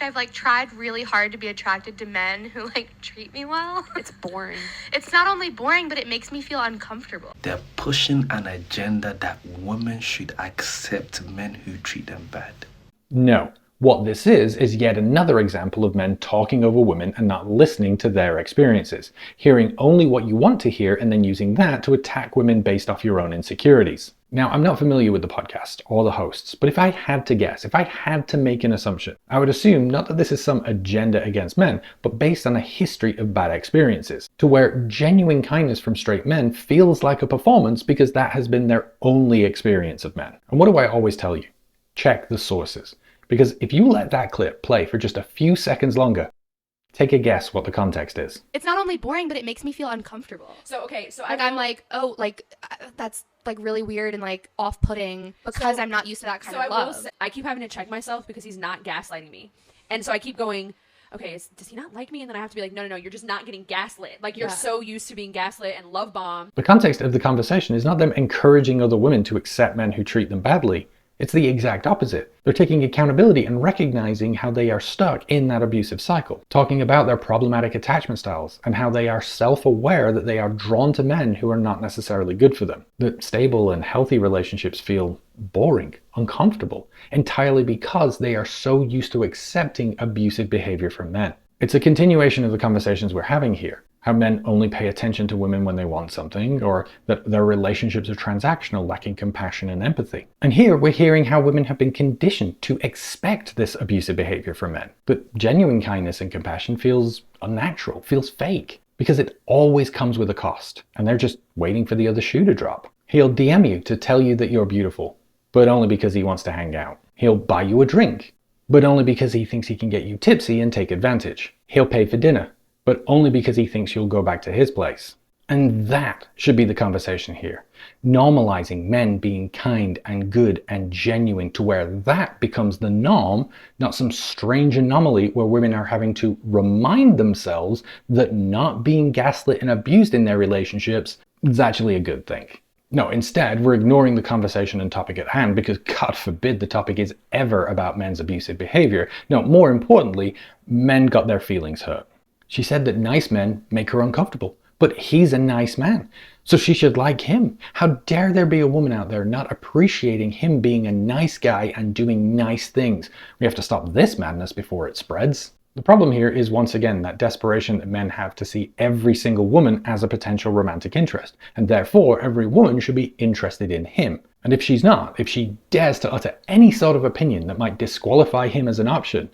I've like tried really hard to be attracted to men who like treat me well. It's boring. It's not only boring, but it makes me feel uncomfortable. They're pushing an agenda that women should accept men who treat them bad. No. What this is yet another example of men talking over women and not listening to their experiences, hearing only what you want to hear and then using that to attack women based off your own insecurities. Now, I'm not familiar with the podcast or the hosts, but if I had to guess, if I had to make an assumption, I would assume not that this is some agenda against men, but based on a history of bad experiences, to where genuine kindness from straight men feels like a performance because that has been their only experience of men. And what do I always tell you? Check the sources. Because if you let that clip play for just a few seconds longer, take a guess what the context is. It's not only boring, but it makes me feel uncomfortable. So I'm like, oh, like that's like really weird and like off-putting because I'm not used to that kind of love. I keep having to check myself because he's not gaslighting me. And so I keep going, okay, does he not like me? And then I have to be like, no, you're just not getting gaslit. Like you're so used to being gaslit and love bombed. The context of the conversation is not them encouraging other women to accept men who treat them badly. It's the exact opposite. They're taking accountability and recognizing how they are stuck in that abusive cycle, talking about their problematic attachment styles and how they are self-aware that they are drawn to men who are not necessarily good for them. That stable and healthy relationships feel boring, uncomfortable, entirely because they are so used to accepting abusive behavior from men. It's a continuation of the conversations we're having here. How men only pay attention to women when they want something, or that their relationships are transactional, lacking compassion and empathy. And here we're hearing how women have been conditioned to expect this abusive behavior from men. But genuine kindness and compassion feels unnatural, feels fake, because it always comes with a cost, and they're just waiting for the other shoe to drop. He'll DM you to tell you that you're beautiful, but only because he wants to hang out. He'll buy you a drink, but only because he thinks he can get you tipsy and take advantage. He'll pay for dinner, but only because he thinks you'll go back to his place. And that should be the conversation here. Normalizing men being kind and good and genuine to where that becomes the norm, not some strange anomaly where women are having to remind themselves that not being gaslit and abused in their relationships is actually a good thing. No, instead, we're ignoring the conversation and topic at hand because God forbid the topic is ever about men's abusive behavior. No, more importantly, men got their feelings hurt. She said that nice men make her uncomfortable, but he's a nice man, so she should like him. How dare there be a woman out there not appreciating him being a nice guy and doing nice things? We have to stop this madness before it spreads. The problem here is once again that desperation that men have to see every single woman as a potential romantic interest, and therefore every woman should be interested in him. And if she's not, if she dares to utter any sort of opinion that might disqualify him as an option,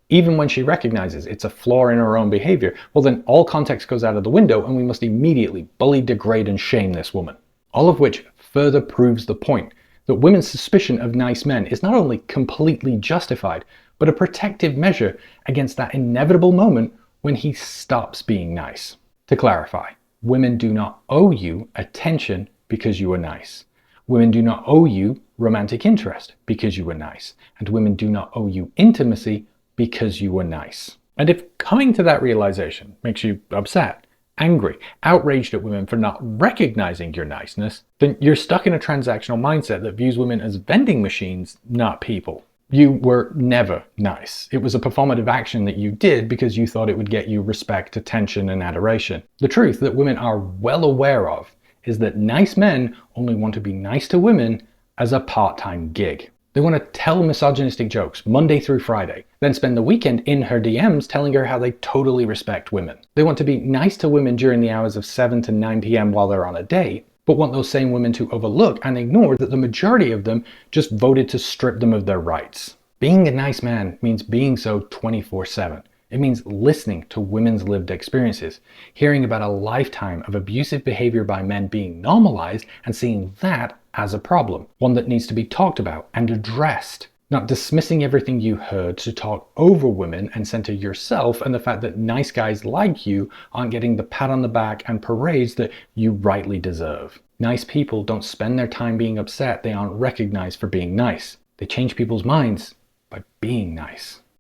even when she recognizes it's a flaw in her own behavior, well then all context goes out of the window and we must immediately bully, degrade and shame this woman. All of which further proves the point that women's suspicion of nice men is not only completely justified, but a protective measure against that inevitable moment when he stops being nice. To clarify, women do not owe you attention because you are nice. Women do not owe you romantic interest because you are nice. And women do not owe you intimacy because you were nice. And if coming to that realization makes you upset, angry, outraged at women for not recognizing your niceness, then you're stuck in a transactional mindset that views women as vending machines, not people. You were never nice. It was a performative action that you did because you thought it would get you respect, attention, and adoration. The truth that women are well aware of is that nice men only want to be nice to women as a part-time gig. They want to tell misogynistic jokes Monday through Friday, then spend the weekend in her DMs telling her how they totally respect women. They want to be nice to women during the hours of 7 to 9 p.m. while they're on a date, but want those same women to overlook and ignore that the majority of them just voted to strip them of their rights. Being a nice man means being so 24/7. It means listening to women's lived experiences, hearing about a lifetime of abusive behavior by men being normalized and seeing that as a problem, one that needs to be talked about and addressed. Not dismissing everything you heard to talk over women and center yourself and the fact that nice guys like you aren't getting the pat on the back and parades that you rightly deserve. Nice people don't spend their time being upset they aren't recognized for being nice. They change people's minds by being nice.